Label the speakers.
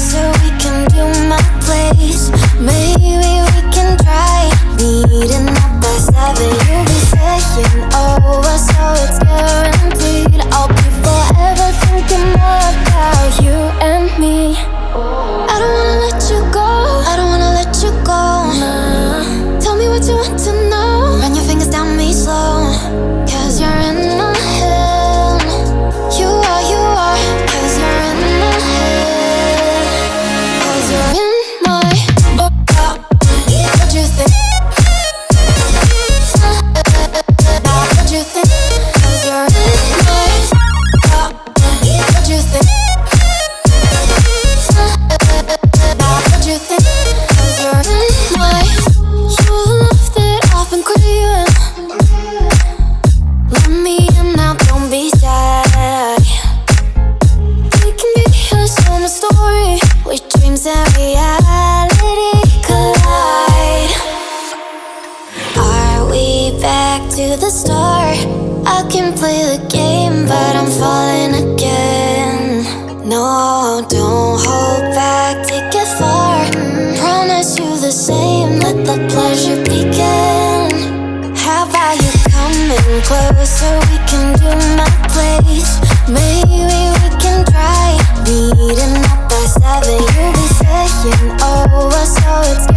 Speaker 1: closer, we can do my place. Maybe we can try meeting up by 7. You'll be saying over, so it's guaranteed. I'll be forever thinking more about you and me. I don't wanna let you go, I don't wanna let you go. Tell me what you want to know. Run your fingers down me slow, 'cause you're in my head. You are, 'cause you're in my head. 'Cause you're in my what you think? What you think? 'Cause you're in my what you think? What you think? 'Cause you're in my you love that I've been craving. Let me in now, don't be shy. We can be a summer story where dreams and reality collide. Are we back to the start? I can play the game, but I'm falling again. No, don't hold back, take it far. Promise you the same, let the pleasure begin. How about you coming closer, we can do my place. Maybe we can try meeting up by 7. You'll be saying over, so it's